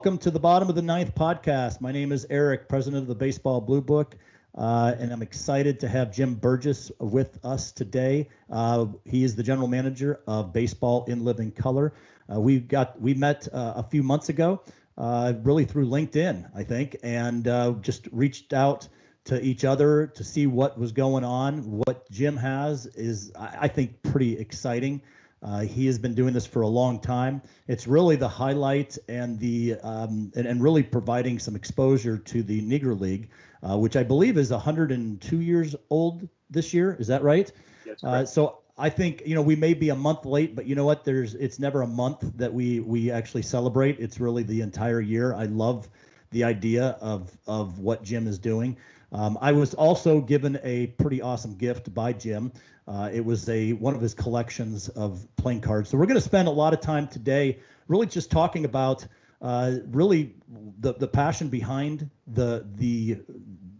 Welcome to the Bottom of the Ninth podcast. My name is Eric, president of the Baseball Blue Book, and I'm excited to have Jim Burgess with us today. He is the general manager of Baseball in Living Color. We met a few months ago, really through LinkedIn, I think, and just reached out to each other to see what was going on. What Jim has is, I think, pretty exciting. He has been doing this for a long time. It's really the highlight and the and really providing some exposure to the Negro League, which I believe is 102 years old this year. Is that right? Yes. So I think we may be a month late, but you know what? It's never a month that we actually celebrate. It's really the entire year. I love the idea of what Jim is doing. I was also given a pretty awesome gift by Jim. It was one of his collections of playing cards. So we're going to spend a lot of time today really just talking about really the passion behind the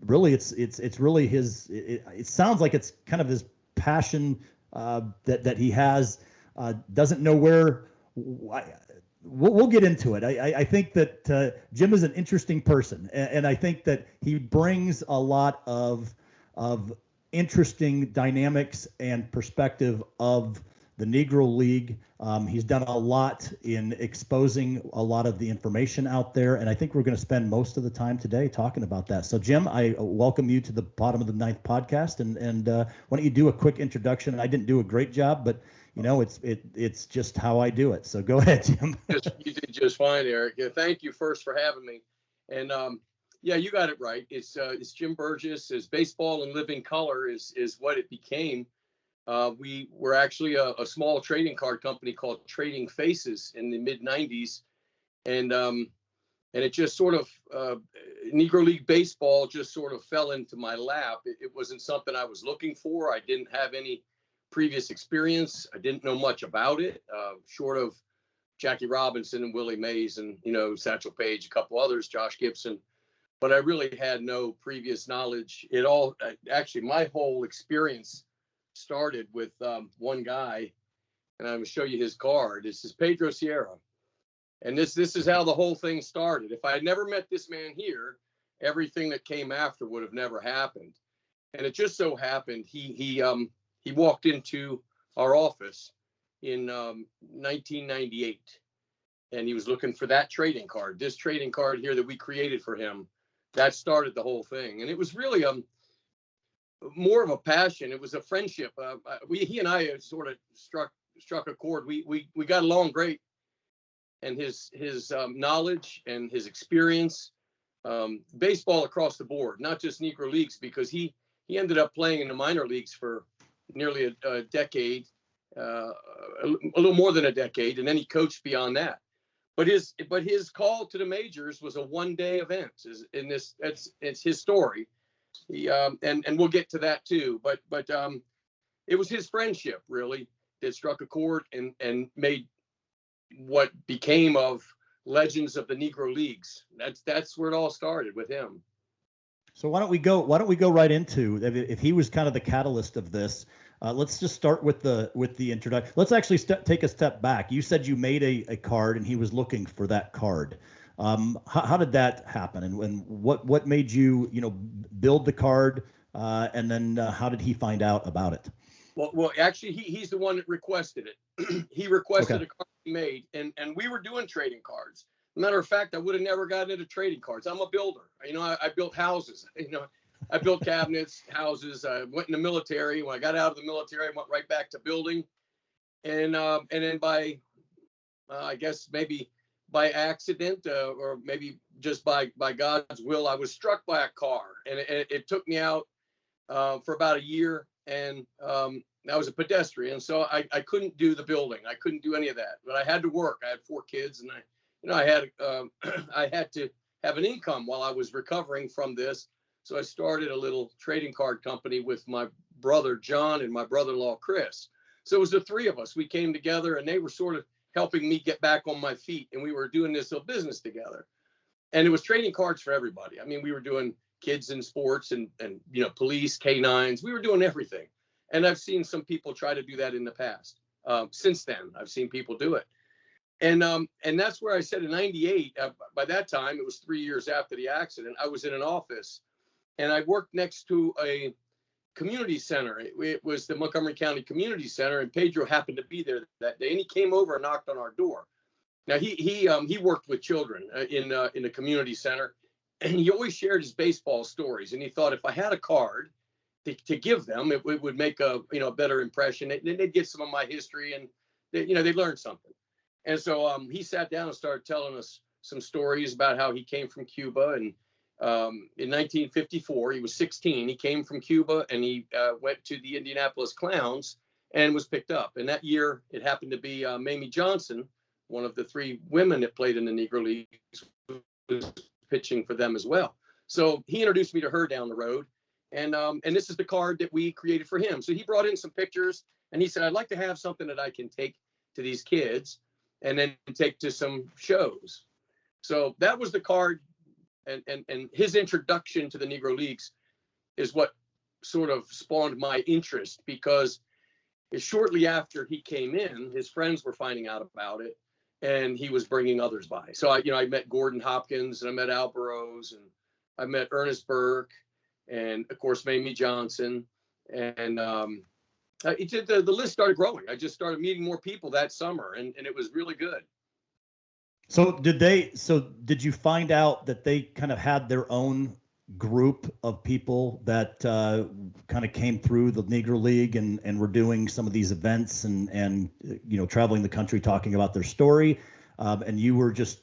really it's really his. It sounds like it's kind of his passion that he has. Doesn't know where. We'll get into it. I think that Jim is an interesting person, and I think that he brings a lot of interesting dynamics and perspective of the Negro League. He's done a lot in exposing a lot of the information out there, and I think we're going to spend most of the time today talking about that. So, Jim, I welcome you to the Bottom of the Ninth podcast, and why don't you do a quick introduction? I didn't do a great job, but it's just how I do it. So go ahead, Jim. You did just fine, Eric. Yeah, thank you first for having me. And yeah, you got it right. It's Jim Burgess. Is Baseball in Living Color is what it became. We were actually a small trading card company called Trading Faces in the mid '90s, and it just sort of Negro League baseball just sort of fell into my lap. It wasn't something I was looking for. I didn't have any previous experience. I didn't know much about it, short of Jackie Robinson and Willie Mays and, Satchel Paige, a couple others, Josh Gibson. But I really had no previous knowledge. It all, actually, my whole experience started with one guy, and I'm going to show you his card. This is Pedro Sierra. And this is how the whole thing started. If I had never met this man here, everything that came after would have never happened. And it just so happened he walked into our office in 1998, and he was looking for that trading card. This trading card here that we created for him, that started the whole thing. And it was really more of a passion. It was a friendship. He and I sort of struck a chord. We got along great, and his knowledge and his experience, baseball across the board, not just Negro Leagues, because he ended up playing in the minor leagues for nearly a decade, a little more than a decade, and then he coached beyond that. But his call to the majors was a one-day event. It's his story. And we'll get to that too. But it was his friendship really that struck a chord and made what became of Legends of the Negro Leagues. That's where it all started with him. So why don't we go right into, if he was kind of the catalyst of this, let's just start with the introduction. Let's actually take a step back. You said you made a card and he was looking for that card. How did that happen, and what made you build the card, and then how did he find out about it? Well, actually he's the one that requested it. He requested a card he made, and we were doing trading cards. Matter of fact, I would have never gotten into trading cards. I'm a builder. I built houses. I built cabinets, houses. I went in the military. When I got out of the military, I went right back to building. And then by, I guess maybe by accident or maybe just by God's will, I was struck by a car, and it took me out for about a year. And I was a pedestrian, so I couldn't do the building. I couldn't do any of that. But I had to work. I had 4 kids, and I had to have an income while I was recovering from this. So I started a little trading card company with my brother, John, and my brother-in-law, Chris. So it was the 3 of us. We came together, and they were sort of helping me get back on my feet. And we were doing this little business together. And it was trading cards for everybody. I mean, we were doing kids in sports and police, K-9s. We were doing everything. And I've seen some people try to do that in the past. Since then, I've seen people do it. And that's where I said in '98. By that time, it was 3 years after the accident. I was in an office, and I worked next to a community center. It was the Montgomery County Community Center, and Pedro happened to be there that day, and he came over and knocked on our door. Now he worked with children in the community center, and he always shared his baseball stories. And he thought if I had a card to give them, it would make a better impression. They'd get some of my history, and they'd learn something. And so he sat down and started telling us some stories about how he came from Cuba. And in 1954, he was 16. He came from Cuba, and he went to the Indianapolis Clowns and was picked up. And that year, it happened to be Mamie Johnson, one of the 3 women that played in the Negro Leagues, was pitching for them as well. So he introduced me to her down the road. And this is the card that we created for him. So he brought in some pictures, and he said, I'd like to have something that I can take to these kids and then take to some shows. So that was the card, and his introduction to the Negro Leagues is what sort of spawned my interest, because shortly after he came in, his friends were finding out about it, and he was bringing others by. So I met Gordon Hopkins, and I met Al Burrows, and I met Ernest Burke, and of course Mamie Johnson, and the list started growing. I just started meeting more people that summer, and it was really good. So did you find out that they kind of had their own group of people that kind of came through the Negro League and were doing some of these events and traveling the country talking about their story, and you were just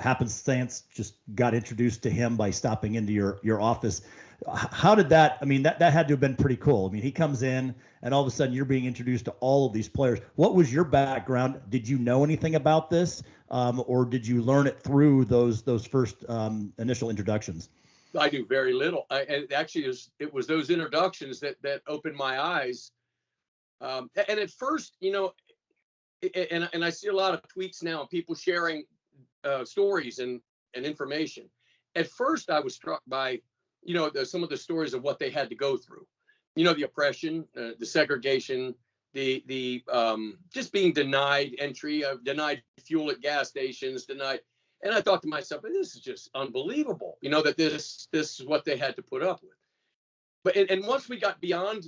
happenstance just got introduced to him by stopping into your office? How did that? I mean, that had to have been pretty cool. I mean, he comes in, and all of a sudden you're being introduced to all of these players. What was your background? Did you know anything about this, or did you learn it through those first initial introductions? I knew very little. And actually, it was those introductions that opened my eyes. And at first, and I see a lot of tweets now, people sharing stories and information. At first, I was struck by some of the stories of what they had to go through, the oppression, the segregation, the just being denied entry, denied fuel at gas stations, denied. And I thought to myself, this is just unbelievable, that this is what they had to put up with. But and once we got beyond,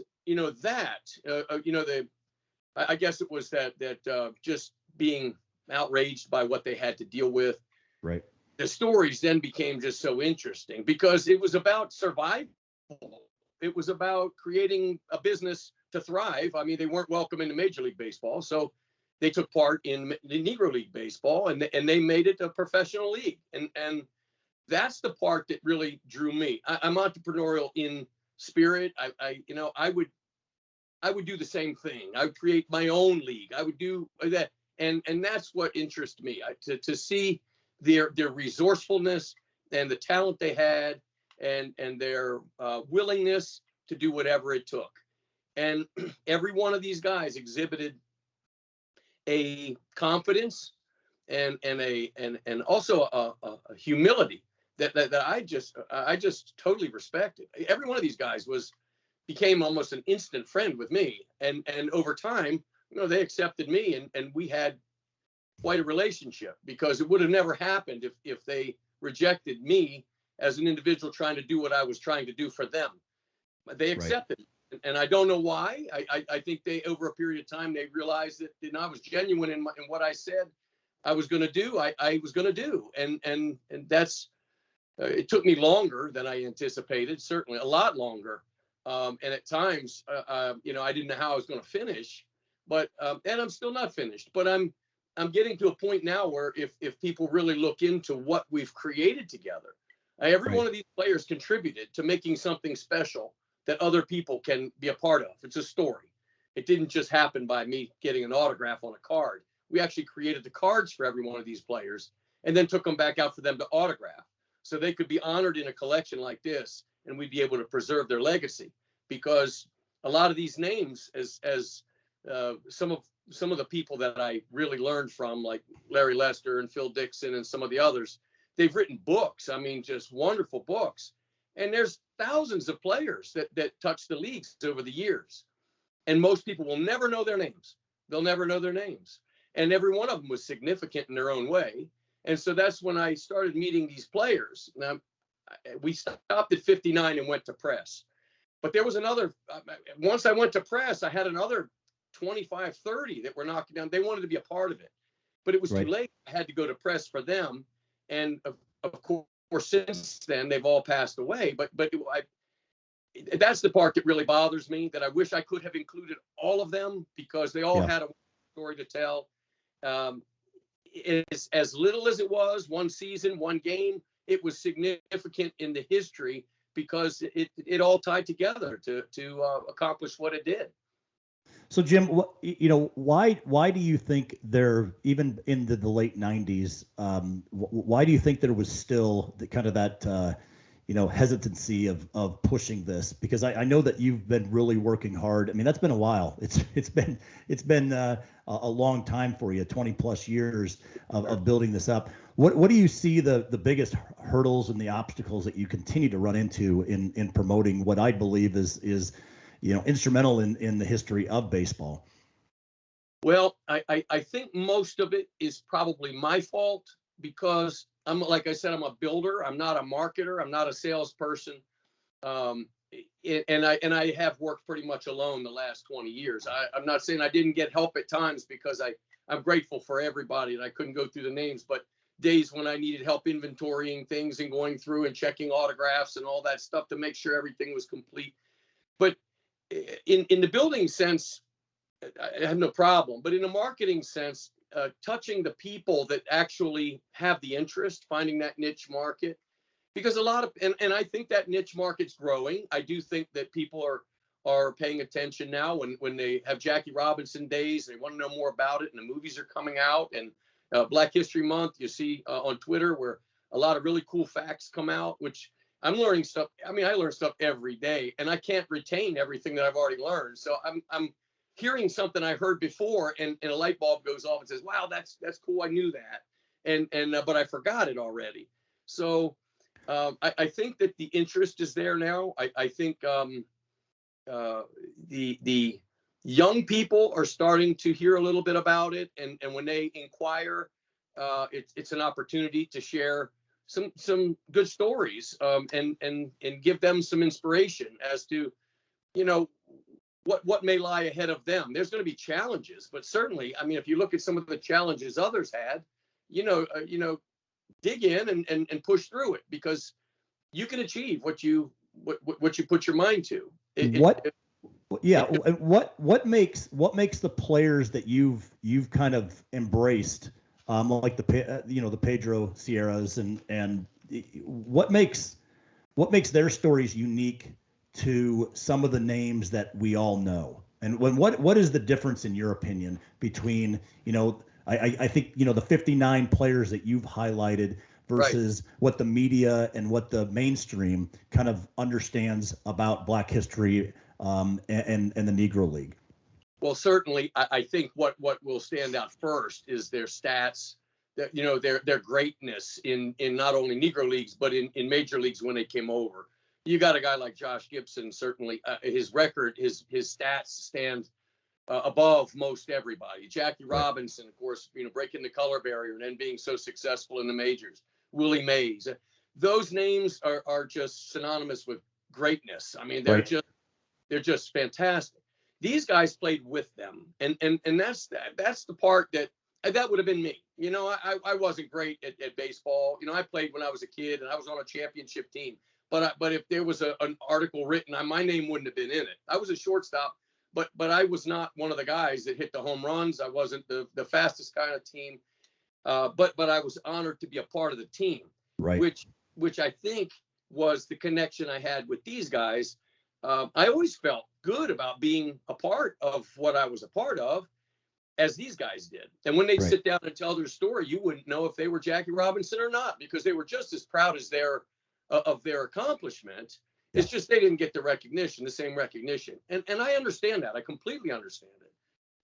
I guess it was that just being outraged by what they had to deal with. Right. The stories then became just so interesting because it was about survival. It was about creating a business to thrive. I mean, they weren't welcome into Major League Baseball, so they took part in the Negro League Baseball, and they made it a professional league. And that's the part that really drew me. I'm entrepreneurial in spirit. I would do the same thing. I would create my own league. I would do that, and that's what interests me. To see their resourcefulness and the talent they had, and their willingness to do whatever it took. And every one of these guys exhibited a confidence and also a humility that I just totally respected. Every one of these guys became almost an instant friend with me, and over time, they accepted me, and we had quite a relationship, because it would have never happened if they rejected me as an individual trying to do what I was trying to do for them. They accepted it. And I don't know why. I think they, over a period of time, they realized that I was genuine in what I said I was going to do. I was going to do, and that's. It took me longer than I anticipated. Certainly, a lot longer. And at times, I didn't know how I was going to finish. But and I'm still not finished. But I'm getting to a point now where if people really look into what we've created together, every one of these players contributed to making something special that other people can be a part of. It's a story. It didn't just happen by me getting an autograph on a card. We actually created the cards for every one of these players and then took them back out for them to autograph, so they could be honored in a collection like this, and we'd be able to preserve their legacy. Because a lot of these names, as some of the people that I really learned from, like Larry Lester and Phil Dixon and some of the others, they've written books. I mean, just wonderful books. And there's thousands of players that touch the leagues over the years. And most people will never know their names. They'll never know their names. and every one of them was significant in their own way. And so that's when I started meeting these players. Now, we stopped at 59 and went to press. But there was another, once I went to press, I had another 25, 30 that were knocking down. They wanted to be a part of it, but it was too late. I had to go to press for them. And of course, since then, they've all passed away. But that's the part that really bothers me, that I wish I could have included all of them, because they all had a story to tell. It's as little as it was, one season, one game, it was significant in the history, because it all tied together to accomplish what it did. So Jim, why do you think there, even in the late 90s, why do you think there was still that hesitancy of pushing this? Because I know that you've been really working hard. I mean, that's been a while. It's been a long time for you, 20 plus years of building this up. What do you see the biggest hurdles and the obstacles that you continue to run into in promoting what I believe is instrumental in the history of baseball? Well, I think most of it is probably my fault, because like I said, I'm a builder. I'm not a marketer. I'm not a salesperson. And I have worked pretty much alone the last 20 years. I'm not saying I didn't get help at times, because I'm grateful for everybody, and I couldn't go through the names, but days when I needed help inventorying things and going through and checking autographs and all that stuff to make sure everything was complete. But in the building sense, I have no problem. But in the marketing sense, touching the people that actually have the interest, finding that niche market, because a lot of, and I think that niche market's growing. I do think that people are paying attention now when they have Jackie Robinson days, and they want to know more about it, and the movies are coming out, and Black History Month, you see on Twitter where a lot of really cool facts come out, which I'm learning stuff. I mean, I learn stuff every day, and I can't retain everything that I've already learned. So I'm hearing something I heard before, and a light bulb goes off and says, wow, that's cool. I knew that. But I forgot it already. So I think that the interest is there now. I think the young people are starting to hear a little bit about it. And when they inquire, it's an opportunity to share some good stories, and give them some inspiration as to, what may lie ahead of them. There's going to be challenges, but certainly, I mean, if you look at some of the challenges others had, dig in and push through it, because you can achieve what you put your mind to. What makes the players that you've kind of embraced, like the Pedro Sierras, and what makes their stories unique to some of the names that we all know? And what is the difference, in your opinion, between, I think, the 59 players that you've highlighted versus what the media and what the mainstream kind of understands about Black history, and the Negro League? Well, certainly, I think what will stand out first is their stats, that their greatness in not only Negro leagues, but in major leagues when they came over. You got a guy like Josh Gibson, certainly his record, his stats stand above most everybody. Jackie Robinson, of course, breaking the color barrier and then being so successful in the majors. Willie Mays. Those names are just synonymous with greatness. I mean, they're just fantastic. These guys played with them, and that's the part that would have been me. I wasn't great at baseball. I played when I was a kid, and I was on a championship team. But if there was an article written, my name wouldn't have been in it. I was a shortstop, but I was not one of the guys that hit the home runs. I wasn't the fastest guy on the team. But I was honored to be a part of the team, which I think was the connection I had with these guys. I always felt good about being a part of what I was a part of, as these guys did. And when they'd sit down and tell their story, you wouldn't know if they were Jackie Robinson or not, because they were just as proud as of their accomplishment. It's just they didn't get the same recognition. And I understand that. I completely understand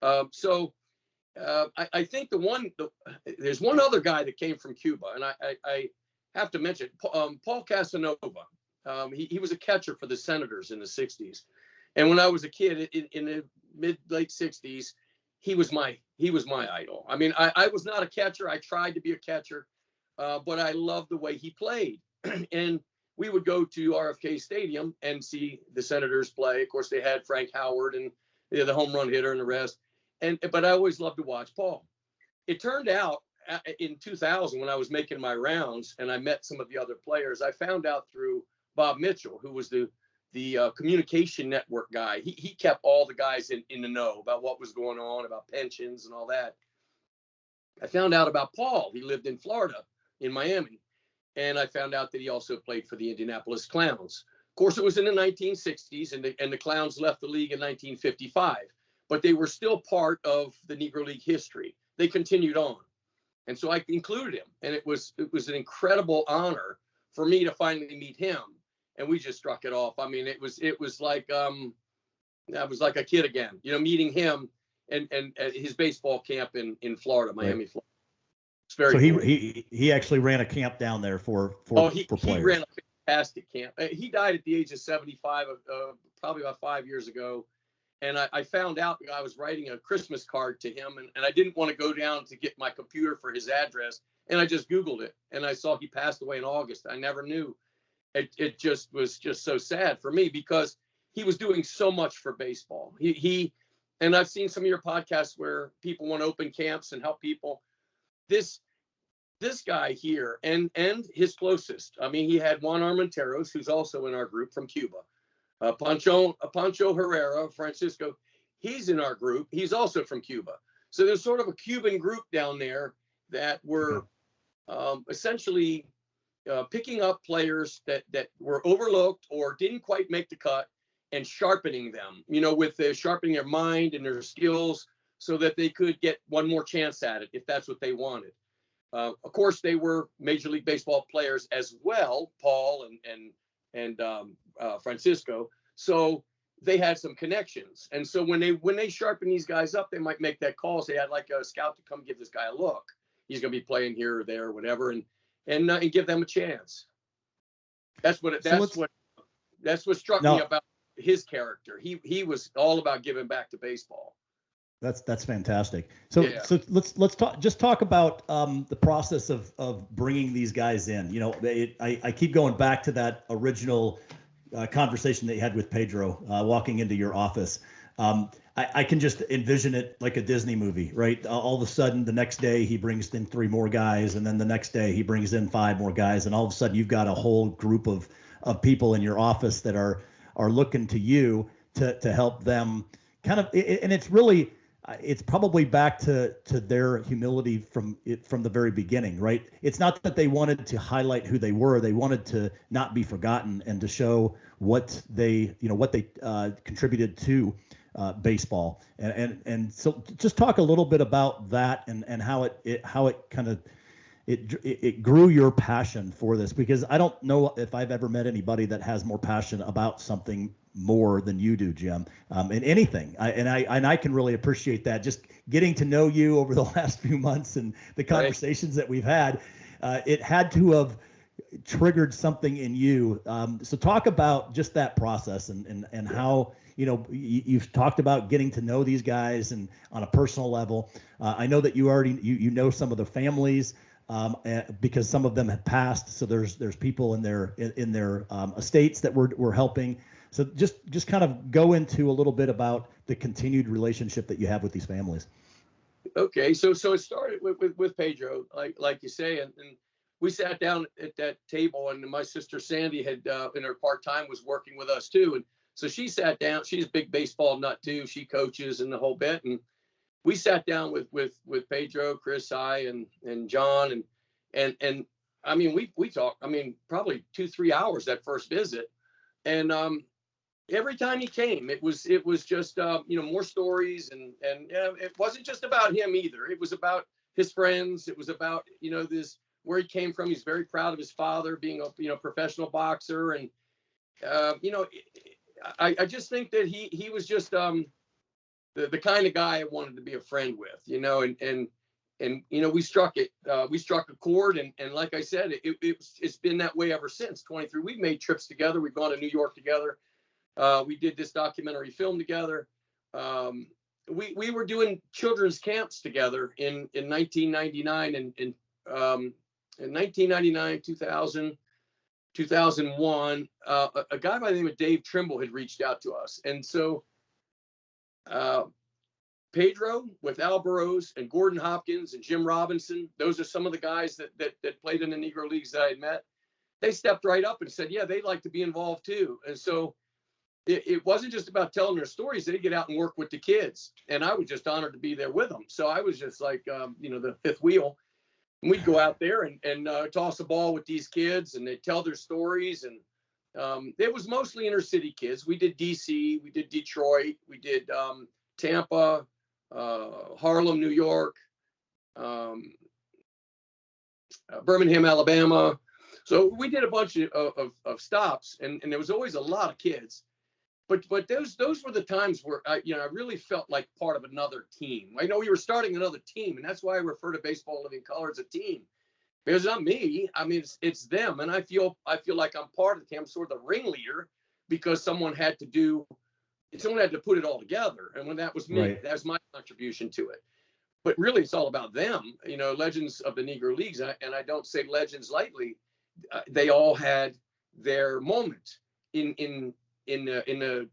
it. So I think there's one other guy that came from Cuba, and I have to mention Paul Casanova. He was a catcher for the Senators in the 60s. And when I was a kid in the late 60s, he was my he was my idol. I mean, I was not a catcher. I tried to be a catcher, but I loved the way he played. And we would go to RFK Stadium and see the Senators play. Of course, they had Frank Howard and the home run hitter and the rest. But I always loved to watch Paul. It turned out in 2000, when I was making my rounds and I met some of the other players, I found out through Bob Mitchell, who was the communication network guy. He kept all the guys in the know about what was going on, about pensions and all that. I found out about Paul. He lived in Florida, in Miami. And I found out that he also played for the Indianapolis Clowns. Of course, it was in the 1960s, and the Clowns left the league in 1955. But they were still part of the Negro League history. They continued on. And so I included him. And it was an incredible honor for me to finally meet him. And we just struck it off. I mean, it was like I was like a kid again, meeting him and at his baseball camp in Florida, Miami, Florida. It's very so cool. he actually ran a camp down there for players. He ran a fantastic camp. He died at the age of 75, probably about 5 years ago. And I found out I was writing a Christmas card to him, and I didn't want to go down to get my computer for his address. And I just Googled it, and I saw he passed away in August. I never knew. It just was just so sad for me because he was doing so much for baseball. And I've seen some of your podcasts where people want to open camps and help people. This guy here and his closest. I mean, he had Juan Armenteros, who's also in our group from Cuba. Pancho Herrera, Francisco, he's in our group. He's also from Cuba. So there's sort of a Cuban group down there that were essentially picking up players that were overlooked or didn't quite make the cut and sharpening them, with sharpening their mind and their skills so that they could get one more chance at it if that's what they wanted. Of course, they were Major League Baseball players as well, Paul and Francisco. So they had some connections. And so when they sharpen these guys up, they might make that call, say, I'd like a scout to come give this guy a look. He's going to be playing here or there or whatever, and give them a chance. That's what struck me about his character. He was all about giving back to baseball. That's fantastic. So let's talk about the process of bringing these guys in. I keep going back to that original conversation that you had with Pedro walking into your office. I can just envision it like a Disney movie, right? All of a sudden, the next day he brings in 3 more guys, and then the next day he brings in 5 more guys, and all of a sudden you've got a whole group of people in your office that are looking to you to help them kind of. And it's probably back to their humility from the very beginning, right? It's not that they wanted to highlight who they were; they wanted to not be forgotten and to show what they contributed to baseball. And so, just talk a little bit about that and how it grew your passion for this, because I don't know if I've ever met anybody that has more passion about something more than you do, Jim, in anything. I can really appreciate that. Just getting to know you over the last few months and the conversations that we've had, it had to have triggered something in you. So talk about just that process and how, you've talked about getting to know these guys and on a personal level. I know that you already, you know some of the families, because some of them have passed. So there's people in their estates that we're helping. So just kind of go into a little bit about the continued relationship that you have with these families. Okay, so it started with Pedro, like you say, and we sat down at that table, and my sister Sandy had in her part-time was working with us too, and so she sat down. She's a big baseball nut too. She coaches and the whole bit, and we sat down with Pedro, Chris, and John, and I mean we talked. I mean probably 2-3 hours that first visit, and every time he came, it was just more stories, and it wasn't just about him either. It was about his friends. It was about this where he came from. He's very proud of his father being a professional boxer, and I just think that he was just the kind of guy I wanted to be a friend with, and we struck a chord, and like I said, it's been that way ever since. 23, we've made trips together. We've gone to New York together. We did this documentary film together. we were doing children's camps together in 1999 and in 1999, 2000, 2001. A guy by the name of Dave Trimble had reached out to us, and so Pedro with Al Burrows and Gordon Hopkins and Jim Robinson, those are some of the guys that played in the Negro Leagues that I had met. They stepped right up and said, yeah, they'd like to be involved too. And so it wasn't just about telling their stories. They get out and work with the kids. And I was just honored to be there with them. So I was just like, the fifth wheel. And we'd go out there and toss a ball with these kids, and they'd tell their stories. And it was mostly inner city kids. We did DC, we did Detroit, we did Tampa, Harlem, New York, Birmingham, Alabama. So we did a bunch of stops, and there was always a lot of kids. But those were the times where I really felt like part of another team. I know we were starting another team, and that's why I refer to Baseball in Living Color as a team. Because it's not me. I mean, it's them, and I feel like I'm part of the team. I'm sort of the ringleader because someone had to put it all together, and when that was me, right. That was my contribution to it. But really, it's all about them. Legends of the Negro Leagues, and I don't say legends lightly. They all had their moment in the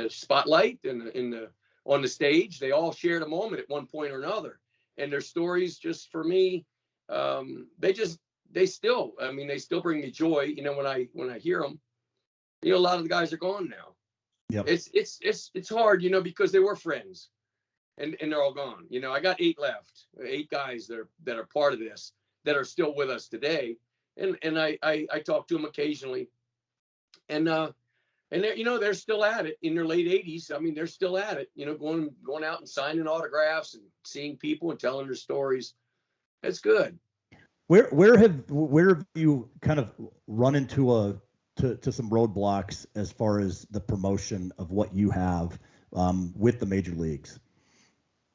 spotlight and on the stage. They all shared a moment at one point or another, and their stories, just for me, they still bring me joy. When I hear them. A lot of the guys are gone now. Yep. It's hard, because they were friends, and they're all gone. I got 8 left, 8 guys that are part of this that are still with us today, and I talk to them occasionally. And they're still at it in their late 80s. I mean, they're still at it, going out and signing autographs and seeing people and telling their stories. It's good. Where have you kind of run into to some roadblocks as far as the promotion of what you have with the major leagues?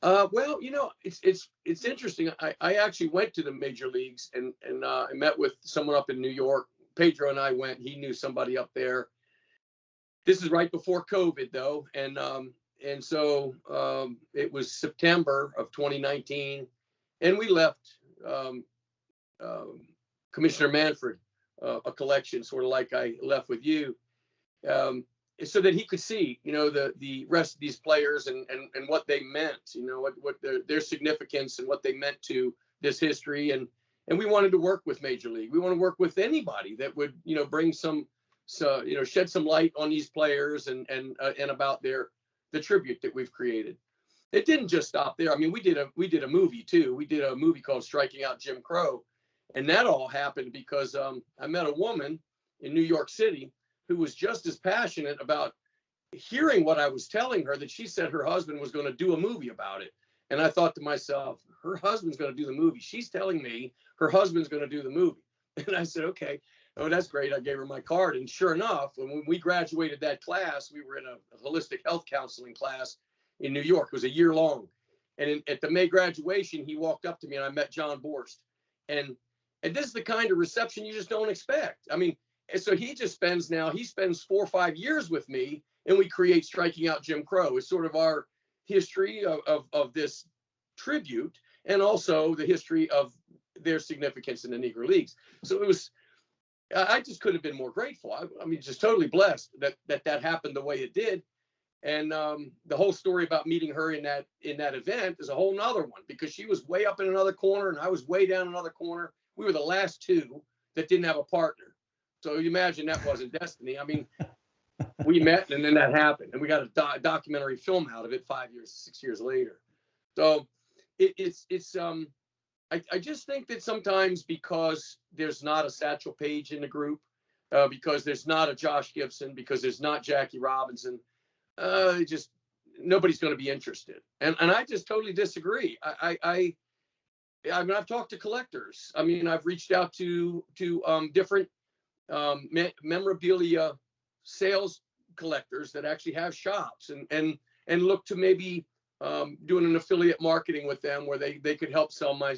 Well, it's interesting. I actually went to the major leagues and I met with someone up in New York. Pedro and I went. He knew somebody up there. This is right before COVID, though, and so it was September of 2019, and we left Commissioner Manfred a collection, sort of like I left with you, so that he could see, the rest of these players and what they meant, what their significance and what they meant to this history. And we wanted to work with Major League. We want to work with anybody that would, bring shed some light on these players and about the tribute that we've created. It didn't just stop there. I mean, we did a movie too. We did a movie called Striking Out Jim Crow. And that all happened because I met a woman in New York City who was just as passionate about hearing what I was telling her, that she said her husband was going to do a movie about it. And I thought to myself, her husband's going to do the movie. She's telling me her husband's going to do the movie. And I said, okay, oh, that's great. I gave her my card. And sure enough, when we graduated that class, we were in a holistic health counseling class in New York. It was a year long. And at the May graduation, he walked up to me and I met John Borst. And this is the kind of reception you just don't expect. I mean, and so he spends 4 or 5 years with me, and we create Striking Out Jim Crow. It's sort of our history of this tribute, and also the history of their significance in the Negro Leagues. So I just couldn't have been more grateful. I mean, just totally blessed that happened the way it did. And the whole story about meeting her in that event is a whole nother one, because she was way up in another corner and I was way down another corner. We were the last 2 that didn't have a partner. So you imagine that wasn't destiny. I mean, we met and then that happened, and we got a documentary film out of it 6 years later. So I just think that sometimes, because there's not a Satchel Paige in the group, because there's not a Josh Gibson, because there's not Jackie Robinson, nobody's going to be interested. And I just totally disagree. I mean, I've talked to collectors. I mean, I've reached out to different memorabilia sales collectors that actually have shops, and look to maybe doing an affiliate marketing with them where they could help sell my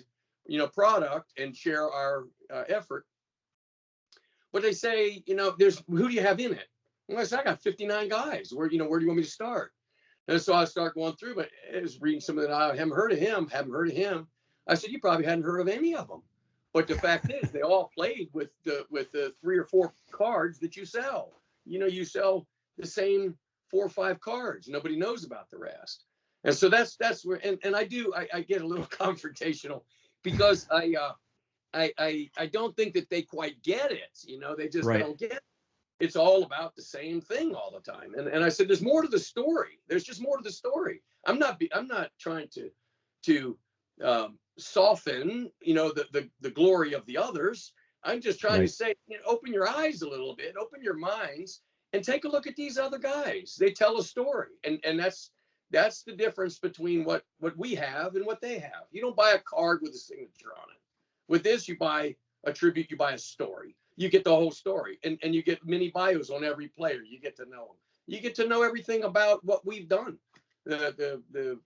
product and share our effort. But they say, who do you have in it? Well, I said, I got 59 guys. Where do you want me to start? And so I started going through, but I was reading some of that. I haven't heard of him. Haven't heard of him. I said, you probably hadn't heard of any of them. But the fact is, they all played with the 3 or 4 cards that you sell. You sell the same 4 or 5 cards. Nobody knows about the rest. And so that's where, and I get a little confrontational because I don't think that they quite get it. They just don't get it. It's all about the same thing all the time. And I said, there's more to the story. There's just more to the story. I'm not trying to soften, the glory of the others. I'm just trying to say, open your eyes a little bit, open your minds, and take a look at these other guys. They tell a story, and that's the difference between what we have and what they have. You don't buy a card with a signature on it. With this, you buy a tribute, you buy a story. You get the whole story, and you get mini bios on every player. You get to know them. You get to know everything about what we've done. The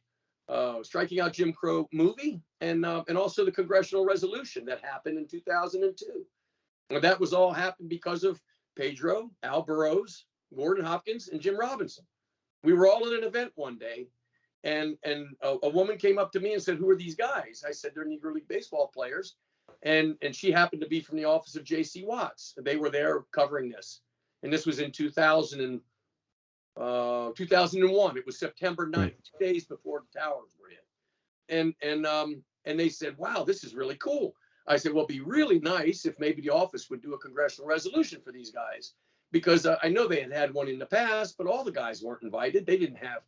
Striking Out Jim Crow movie, and also the congressional resolution that happened in 2002. And that was all happened because of Pedro, Al Burrows, Gordon Hopkins, and Jim Robinson. We were all at an event one day, and a woman came up to me and said, "Who are these guys?" I said, "They're Negro League baseball players." And she happened to be from the office of J.C. Watts. They were there covering this. And this was in 2001. It was September 9th, 2 days before the towers were hit. And they said, "Wow, this is really cool." I said, "Well, it'd be really nice if maybe the office would do a congressional resolution for these guys." Because I know they had one in the past, but all the guys weren't invited. They didn't have,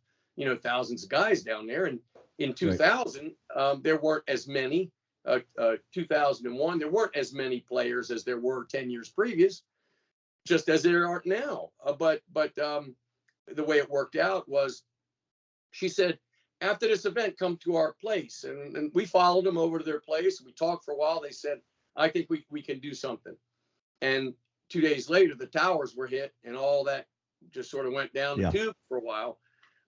thousands of guys down there. And in 2000, there weren't as many. 2001, there weren't as many players as there were 10 years previous, just as there aren't now. But the way it worked out was, she said, after this event, come to our place. And we followed them over to their place. We talked for a while. They said, "I think we can do something." And 2 days later, the towers were hit, and all that just sort of went down the tube for a while.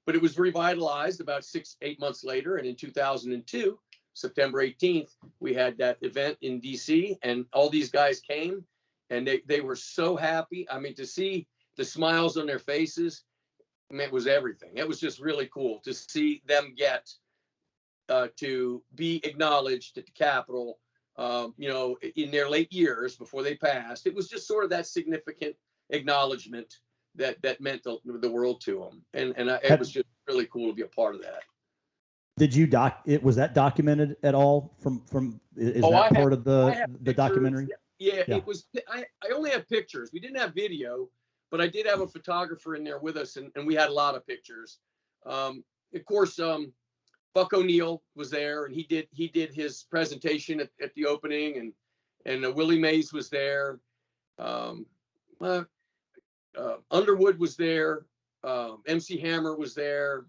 But it was revitalized about 6-8 months later. And in 2002, September 18th, we had that event in DC, and all these guys came, and they were so happy. I mean, to see the smiles on their faces, it was everything. It was just really cool to see them get to be acknowledged at the Capitol, in their late years before they passed. It was just sort of that significant acknowledgement that meant the world to them. And it was just really cool to be a part of that. Did you was that documented at all from is that part of the documentary? Yeah, it was. I only have pictures. We didn't have video, but I did have a photographer in there with us, and we had a lot of pictures. Of course, Buck O'Neill was there, and he did his presentation at the opening, and Willie Mays was there. Underwood was there. MC Hammer was there.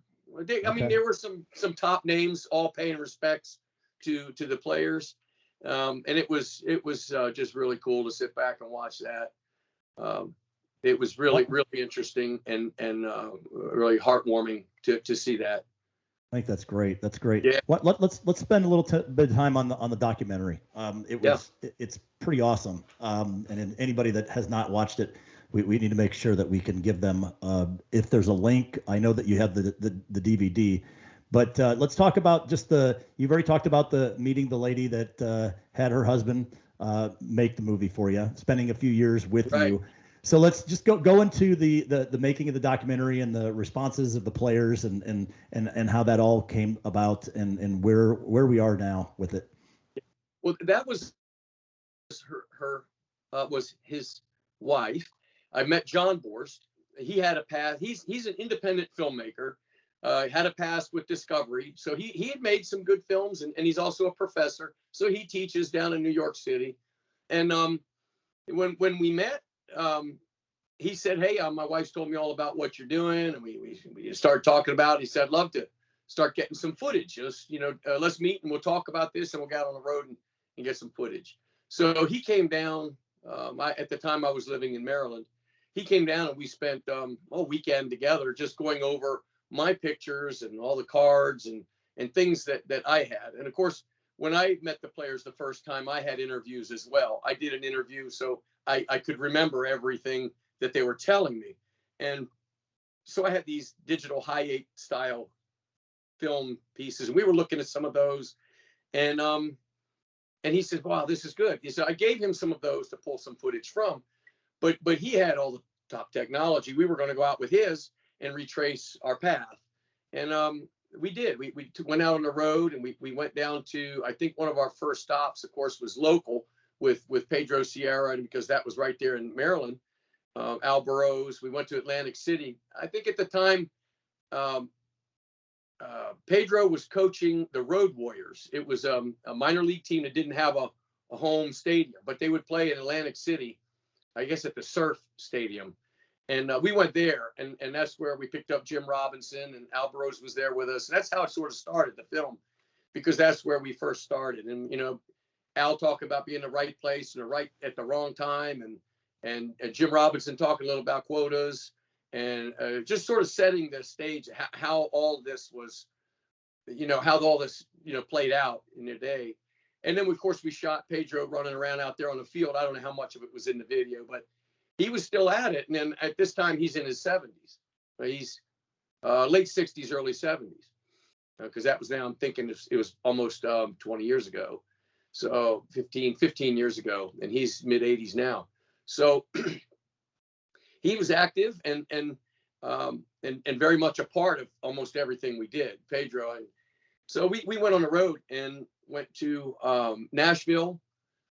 I mean, there were some top names all paying respects to the players, and it was just really cool to sit back and watch that. It was really interesting and really heartwarming to see that. I think that's great. That's great. Yeah. Let's spend a little bit of time on the documentary. It's pretty awesome. And anybody that has not watched it, we need to make sure that we can give them, if there's a link. I know that you have the DVD, but let's talk about you've already talked about meeting the lady that had her husband make the movie for you, spending a few years with you. So let's just go into the making of the documentary and the responses of the players and how that all came about and where we are now with it. Well, that was was his wife. I met John Borst. He had a past. He's an independent filmmaker. Had a past with Discovery, so he had made some good films, and he's also a professor. So he teaches down in New York City. And when we met, he said, "Hey, my wife's told me all about what you're doing," and we started talking about it. He said, "I'd love to start getting some footage. Just let's meet and we'll talk about this, and we'll get out on the road and get some footage." So he came down. At the time I was living in Maryland. He came down and we spent a weekend together just going over my pictures and all the cards and things that I had. And of course, when I met the players the first time, I had interviews as well. I did an interview so I could remember everything that they were telling me. And so I had these digital high 8 style film pieces, and we were looking at some of those, and he said, "Wow, this is good." He said, I gave him some of those to pull some footage from, but he had all the top technology. We were going to go out with his and retrace our path, and we did. We went out on the road, and we went down to, I think one of our first stops, of course, was local with Pedro Sierra, and because that was right there in Maryland. Al Burrows. We went to Atlantic City. I think at the time, Pedro was coaching the Road Warriors. It was a minor league team that didn't have a home stadium, but they would play in Atlantic City, I guess at the Surf Stadium. And we went there, and that's where we picked up Jim Robinson, and Al Burrows was there with us. And that's how it sort of started, the film, because that's where we first started. And, Al talked about being in the right place and at the wrong time, and Jim Robinson talking a little about quotas, and just sort of setting the stage, how all this was, how all this, played out in their day. And then, of course, we shot Pedro running around out there on the field. I don't know how much of it was in the video, but he was still at it. And then at this time, he's in his 70s. He's late 60s, early 70s, because that was, now I'm thinking it was almost 20 years ago. So 15 years ago, and he's mid 80s now. So he was active and very much a part of almost everything we did, Pedro. And so we went on the road and went to Nashville,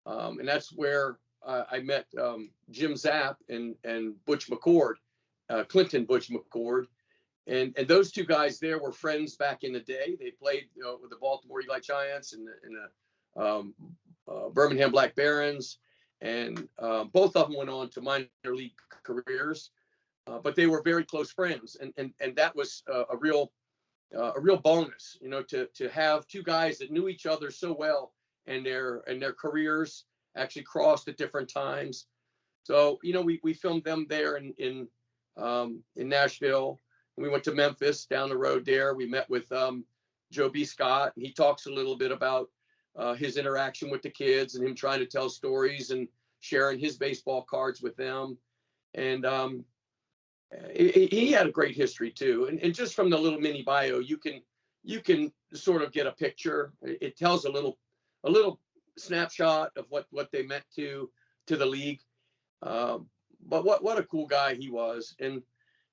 and that's where I met Jim Zapp and Butch McCord, Clinton Butch McCord, and those two guys there were friends back in the day. They played with the Baltimore Eli Giants and the Birmingham Black Barons, and both of them went on to minor league careers, but they were very close friends, and that was a real bonus, to have two guys that knew each other so well, and their careers actually crossed at different times. So we filmed them there in Nashville. We went to Memphis down the road there. We met with Joe B. Scott. He talks a little bit about his interaction with the kids and him trying to tell stories and sharing his baseball cards with them. And he had a great history too. And just from the little mini bio, you can sort of get a picture. It tells a little snapshot of what they meant to the league. But what a cool guy he was. And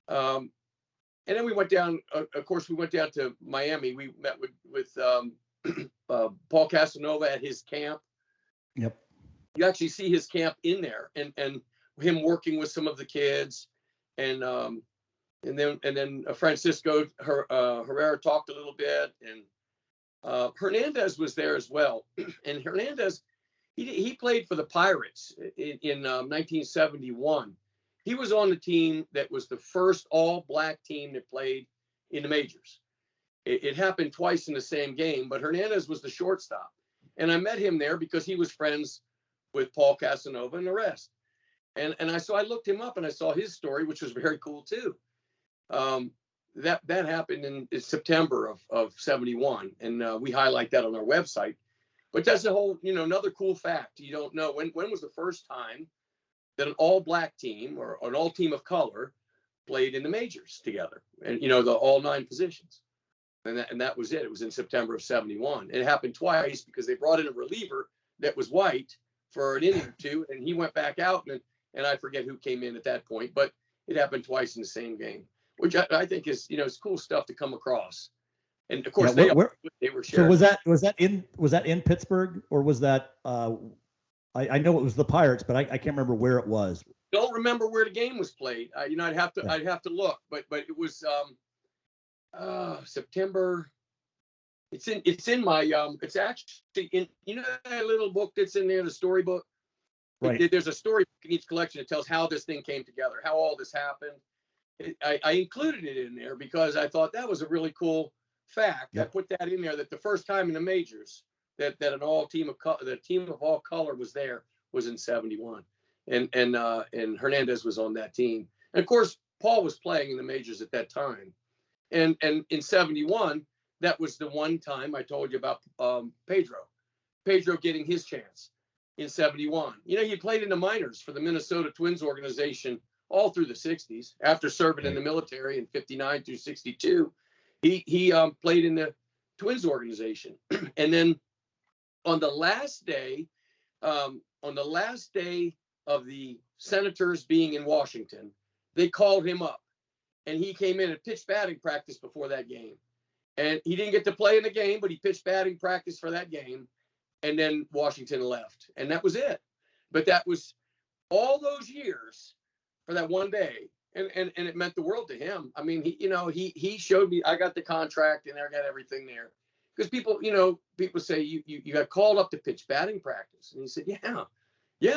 then we went down, of course, we went down to Miami. We met with Paul Casanova at his camp. Yep. You actually see his camp in there, and him working with some of the kids, and then Francisco Herrera talked a little bit, and Hernandez was there as well. And Hernandez, he played for the Pirates in 1971. He was on the team that was the first all-black team that played in the majors. It happened twice in the same game, but Hernandez was the shortstop. And I met him there because he was friends with Paul Casanova and the rest. And I looked him up, and I saw his story, which was very cool too. That happened in September of 71, and we highlight that on our website. But that's a whole, another cool fact. You don't know when was the first time that an all-black team or an all team of color played in the majors together, and the all 9 positions. And that was it. It was in September of 71. It happened twice because they brought in a reliever that was white for an inning or two, and he went back out, and I forget who came in at that point, but it happened twice in the same game, which I think is, it's cool stuff to come across. And of course, they were sharing. So was that in Pittsburgh, or was that I know it was the Pirates, but I can't remember where it was. Don't remember where the game was played. I'd have to look, but it was September. It's in my it's actually in that little book that's in there, the storybook. Right. There's a story in each collection that tells how this thing came together, how all this happened. I included it in there because I thought that was a really cool fact. Yep. I put that in there, that the first time in the majors that an team of all color was there was in 71, and Hernandez was on that team. And of course, Paul was playing in the majors at that time. And in 71, that was the one time I told you about Pedro getting his chance in 71. He played in the minors for the Minnesota Twins organization all through the 60s. After serving in the military in 59 through 62, he played in the Twins organization. And then on the last day of the Senators being in Washington, they called him up, and he came in and pitched batting practice before that game. And he didn't get to play in the game, but he pitched batting practice for that game. And then Washington left, and that was it. But that was all those years for that one day, and it meant the world to him. I mean, he showed me. I got the contract, and I got everything there. Because people say you got called up to pitch batting practice, and he said, yeah.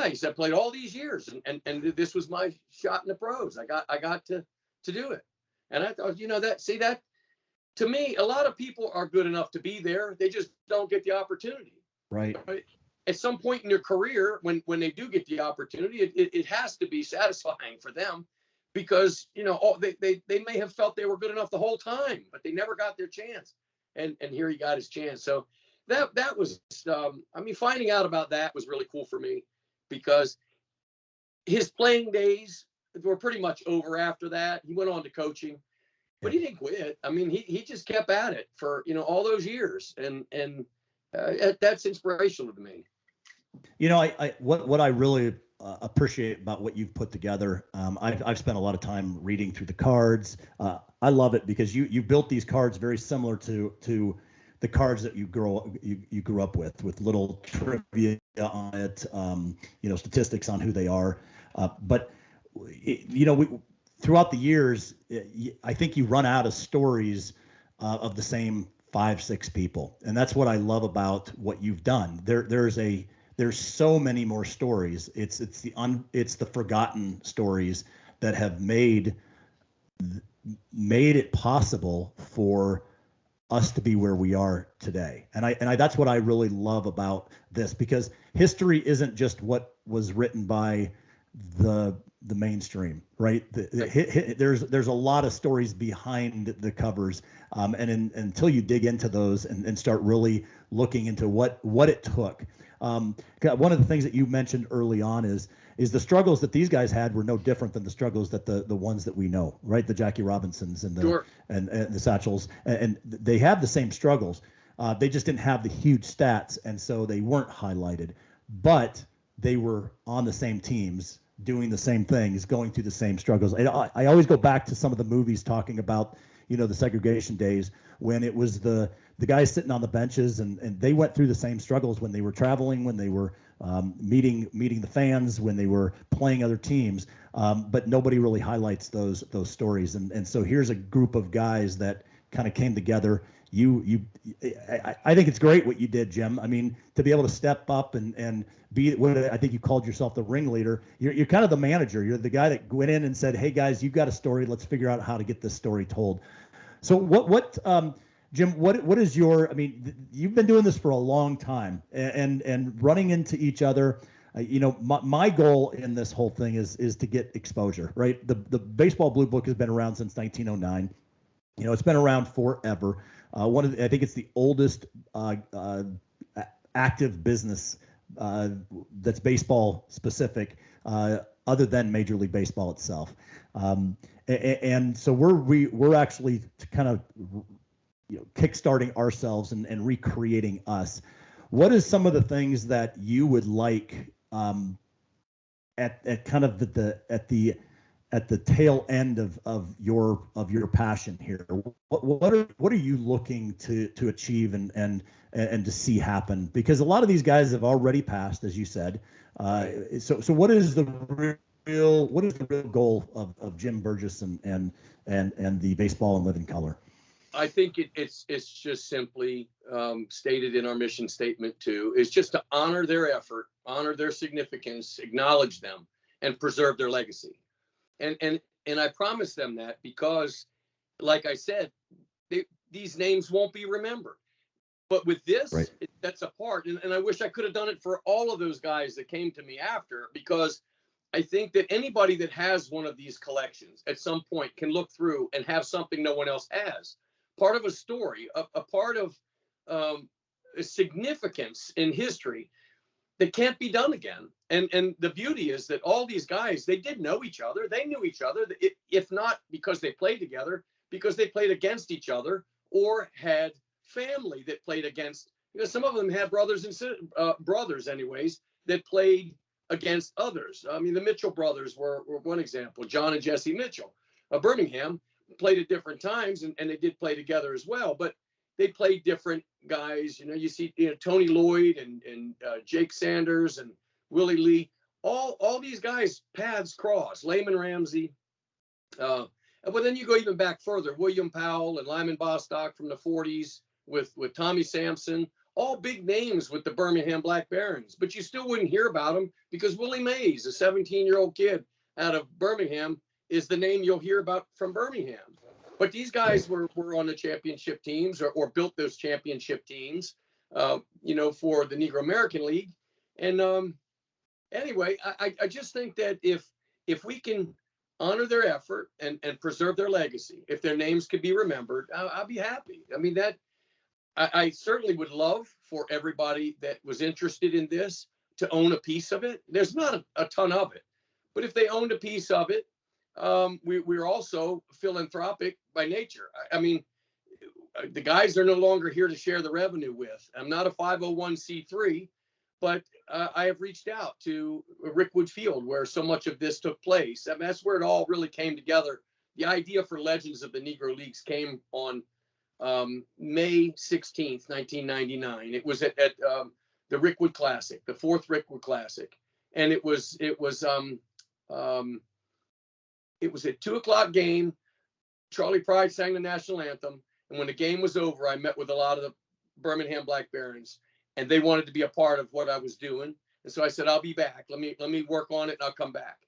He said, I played all these years, and this was my shot in the pros. I got to do it, and I thought, that to me, a lot of people are good enough to be there. They just don't get the opportunity. Right. At some point in your career, when they do get the opportunity, it has to be satisfying for them, because they may have felt they were good enough the whole time, but they never got their chance. And here he got his chance. So that was, finding out about that was really cool for me, because his playing days were pretty much over after that. He went on to coaching, but he didn't quit. I mean, he just kept at it for, all those years. And that's inspirational to me. What I really appreciate about what you've put together. I've spent a lot of time reading through the cards. I love it because you built these cards very similar to the cards that you grew up with little trivia on it, statistics on who they are. But throughout the years, I think you run out of stories of the same 5-6 people, and that's what I love about what you've done. There's so many more stories. It's the forgotten stories that have made it possible for us to be where we are today. And I that's what I really love about this, because history isn't just what was written by the mainstream, right? There's a lot of stories behind the covers, until you dig into those and start really looking into what it took. One of the things that you mentioned early on is the struggles that these guys had were no different than the struggles that the ones that we know, right? The Jackie Robinsons and the and the Satchels, and they have the same struggles. They just didn't have the huge stats, and so they weren't highlighted. But they were on the same teams, doing the same things, going through the same struggles. I always go back to some of the movies talking about, the segregation days, when it was the guys sitting on the benches, and they went through the same struggles when they were traveling, when they were meeting the fans, when they were playing other teams. But nobody really highlights those stories. And so here's a group of guys that kind of came together. I think it's great what you did, Jim. I mean, to be able to step up and be what I think you called yourself, the ringleader. You're kind of the manager. You're the guy that went in and said, "Hey guys, you've got a story. Let's figure out how to get this story told." So Jim, what is your? I mean, you've been doing this for a long time, and running into each other. My goal in this whole thing is to get exposure, right? The Baseball Blue Book has been around since 1909. It's been around forever. I think it's the oldest active business that's baseball specific, other than Major League Baseball itself. And so we're actually kind of kickstarting ourselves and recreating us. What is some of the things that you would like at kind of at the tail end of your passion here? What are you looking to achieve and to see happen? Because a lot of these guys have already passed, as you said. So what is the real goal of Jim Burgess and the Baseball in Living Color? I think it's just simply stated in our mission statement too. Is just to honor their effort, honor their significance, acknowledge them, and preserve their legacy. And I promise them that, because, like I said, these names won't be remembered. But with this, right, that's a part. And I wish I could have done it for all of those guys that came to me after, because I think that anybody that has one of these collections at some point can look through and have something no one else has. Part of a story, a part of a significance in history that can't be done again. And the beauty is that all these guys, they did know each other. They knew each other, if not because they played together, because they played against each other or had family that played against. Some of them had brothers and brothers, anyways, that played against others. I mean, the Mitchell brothers were one example. John and Jesse Mitchell of Birmingham played at different times, and they did play together as well. But they played different guys. You see, Tony Lloyd and Jake Sanders and Willie Lee. All these guys paths cross. Layman Ramsey. But then you go even back further. William Powell and Lyman Bostock from the 40s with Tommy Sampson. All big names with the Birmingham Black Barons, but you still wouldn't hear about them because Willie Mays, a 17-year-old kid out of Birmingham, is the name you'll hear about from Birmingham. But these guys were on the championship teams or built those championship teams, for the Negro American League. And anyway, I just think that if we can honor their effort and preserve their legacy, if their names could be remembered, I'll be happy. I mean, I certainly would love for everybody that was interested in this to own a piece of it. There's not a ton of it, but if they owned a piece of it, we're also philanthropic by nature. I mean, the guys are no longer here to share the revenue with. I'm not a 501c3, but I have reached out to Rickwood Field where so much of this took place. I mean, that's where it all really came together. The idea for Legends of the Negro Leagues came on May 16th, 1999. It was at the Rickwood Classic, the 4th Rickwood Classic. And it was a 2:00 game. Charlie Pride sang the national anthem. And when the game was over, I met with a lot of the Birmingham Black Barons, and they wanted to be a part of what I was doing. And so I said, I'll be back. Let me work on it and I'll come back.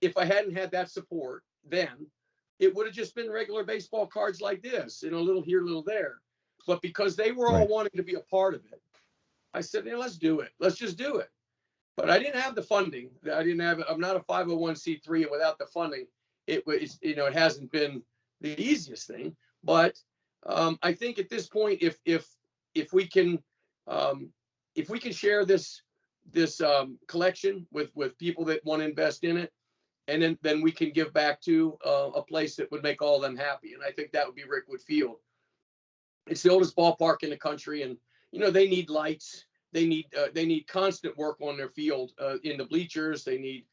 If I hadn't had that support then, it would have just been regular baseball cards like this, a little here, a little there. But because they were all wanting to be a part of it, I said, let's do it. Let's just do it. But I didn't have the funding. I'm not a 501c3, and without the funding, it hasn't been the easiest thing. But I think at this point, if we can share this collection with people that want to invest in it, and then we can give back to a place that would make all of them happy. And I think that would be Rickwood Field. It's the oldest ballpark in the country, and they need lights. They need constant work on their field in the bleachers. They need,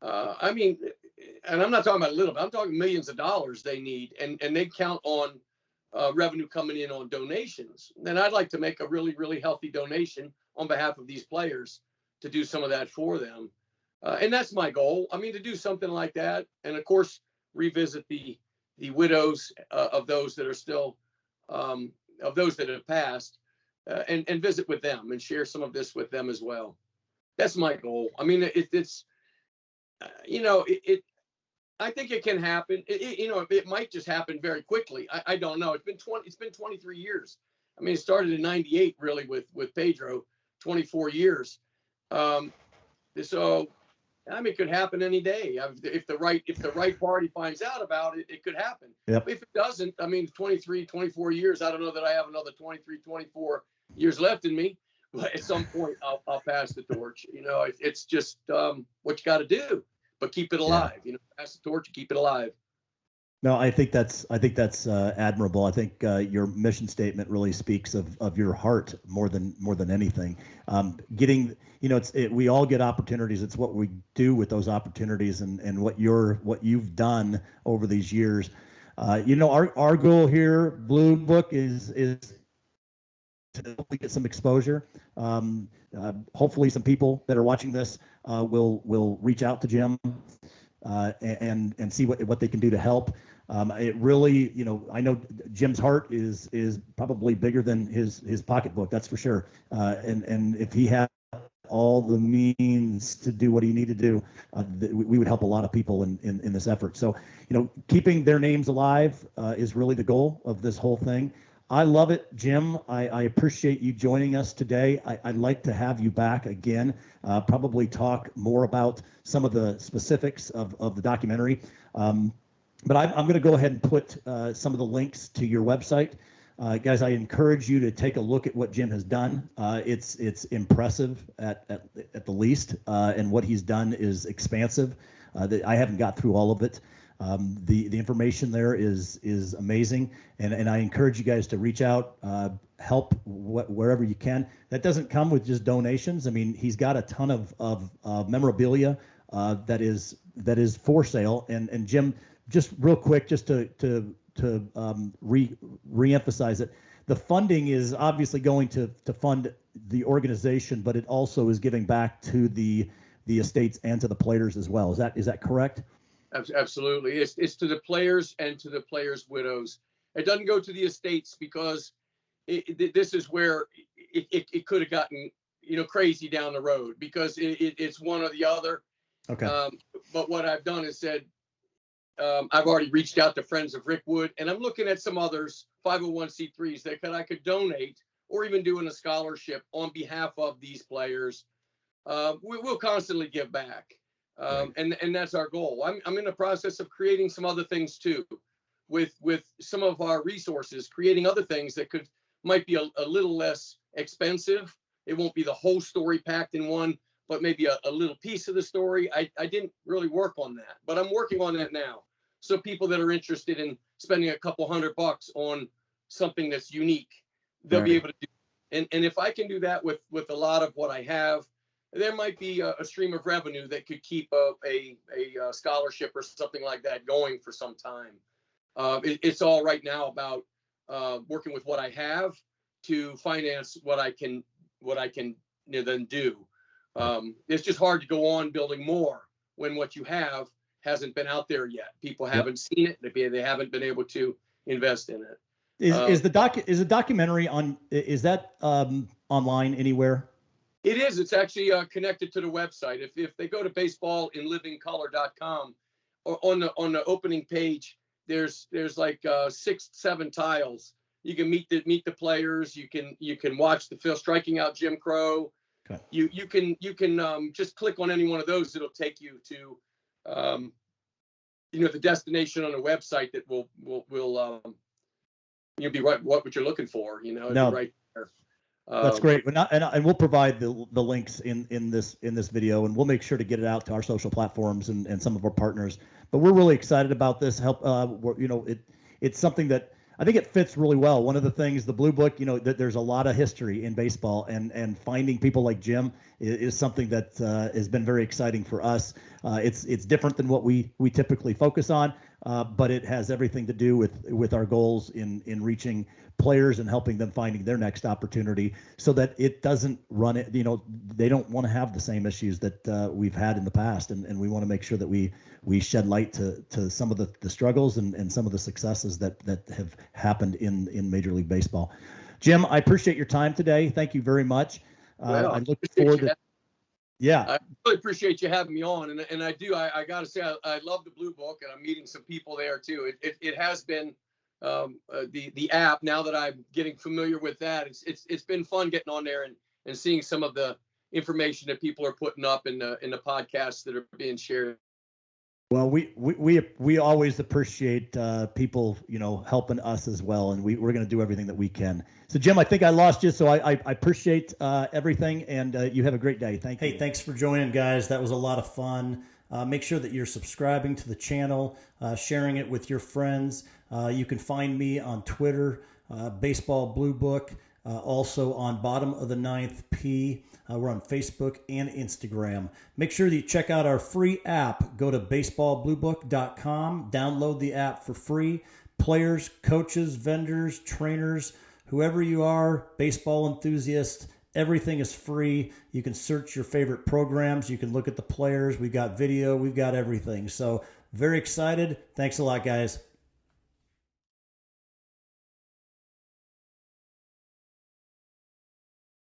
and I'm not talking about a little bit. I'm talking millions of dollars they need, and they count on revenue coming in on donations. And I'd like to make a really, really healthy donation on behalf of these players to do some of that for them. And that's my goal. I mean, to do something like that, and of course, revisit the widows of those that are still, of those that have passed, and visit with them and share some of this with them as well. That's my goal. I mean, it's, I think it can happen. It might just happen very quickly. I don't know. It's been 23 years. I mean, it started in '98 really with Pedro, 24 years. So, I mean, it could happen any day. If the right party finds out about it, it could happen. Yep. If it doesn't, I mean, 23, 24 years, I don't know that I have another 23, 24 years left in me, but at some point I'll pass the torch. It's just what you got to do, but keep it alive. Yeah. Pass the torch and keep it alive. No, I think that's admirable. I think your mission statement really speaks of your heart more than anything. We all get opportunities. It's what we do with those opportunities, and what you've done over these years. Our goal here, Blue Book, is to hopefully get some exposure. Hopefully, some people that are watching this will reach out to Jim and see what they can do to help. It really, I know Jim's heart is probably bigger than his pocketbook, that's for sure. And if he had all the means to do what he needed to do, we would help a lot of people in this effort. So, keeping their names alive is really the goal of this whole thing. I love it, Jim. I appreciate you joining us today. I'd like to have you back again, probably talk more about some of the specifics of the documentary. But I'm going to go ahead and put some of the links to your website Guys, I encourage you to take a look at what Jim has done. It's impressive at the least, and what he's done is expansive. I haven't got through all of it. The information there is amazing, and I encourage you guys to reach out, help wherever you can. That doesn't come with just donations. I mean, he's got a ton of memorabilia that is for sale. And Jim, just real quick, just to re-emphasize it, the funding is obviously going to fund the organization, but it also is giving back to the estates and to the players as well. Is that correct? Absolutely. It's to the players and to the players' widows. It doesn't go to the estates because this is where it could have gotten, crazy down the road, because it's one or the other. Okay. But what I've done is said, I've already reached out to Friends of Rickwood, and I'm looking at some others, 501c3s that I could donate or even doing a scholarship on behalf of these players. We'll constantly give back. And that's our goal. I'm in the process of creating some other things too, with some of our resources, creating other things that might be a little less expensive. It won't be the whole story packed in one, but maybe a little piece of the story. I didn't really work on that, but I'm working on that now. So people that are interested in spending a couple $100 on something that's unique, they'll be able to do. And if I can do that with a lot of what I have, there might be a stream of revenue that could keep a scholarship or something like that going for some time. It's all right now about working with what I have to finance what I can then do. It's just hard to go on building more when what you have hasn't been out there yet. People haven't seen it. They haven't been able to invest in it. Is the documentary is that online anywhere? It is. It's actually connected to the website. If they go to baseballinlivingcolor.com, or on the opening page, there's like 6-7 tiles. You can meet the players. You can watch the film, striking out Jim Crow. Okay. You can just click on any one of those. It'll take you to the destination on the website that will be what you're looking for. Right there. That's great. And we'll provide the links in this video, and we'll make sure to get it out to our social platforms and some of our partners. But we're really excited about this. It's something that I think it fits really well. One of the things, the Blue Book, that there's a lot of history in baseball, and finding people like Jim is something that has been very exciting for us. It's different than what we typically focus on, but it has everything to do with our goals in reaching players and helping them finding their next opportunity, so that it doesn't run it. They don't want to have the same issues that we've had in the past, and we want to make sure that we shed light to some of the struggles and some of the successes that have happened in Major League Baseball. Jim, I appreciate your time today. Thank you very much. I look forward to. Yeah, I really appreciate you having me on, and I do. I got to say, I love the Blue Book, and I'm meeting some people there too. It has been the app. Now that I'm getting familiar with that, it's been fun getting on there and seeing some of the information that people are putting up in the podcasts that are being shared. Well, we always appreciate people, helping us as well, and we're going to do everything that we can. So, Jim, I think I lost you, so I appreciate everything, and you have a great day. Thank you. Hey, thanks for joining, guys. That was a lot of fun. Make sure that you're subscribing to the channel, sharing it with your friends. You can find me on Twitter, Baseball Blue Book, also on Bottom of the Ninth P. We're on Facebook and Instagram. Make sure that you check out our free app. Go to baseballbluebook.com. Download the app for free. Players, coaches, vendors, trainers, whoever you are, baseball enthusiasts, everything is free. You can search your favorite programs. You can look at the players. We've got video. We've got everything. So very excited. Thanks a lot, guys.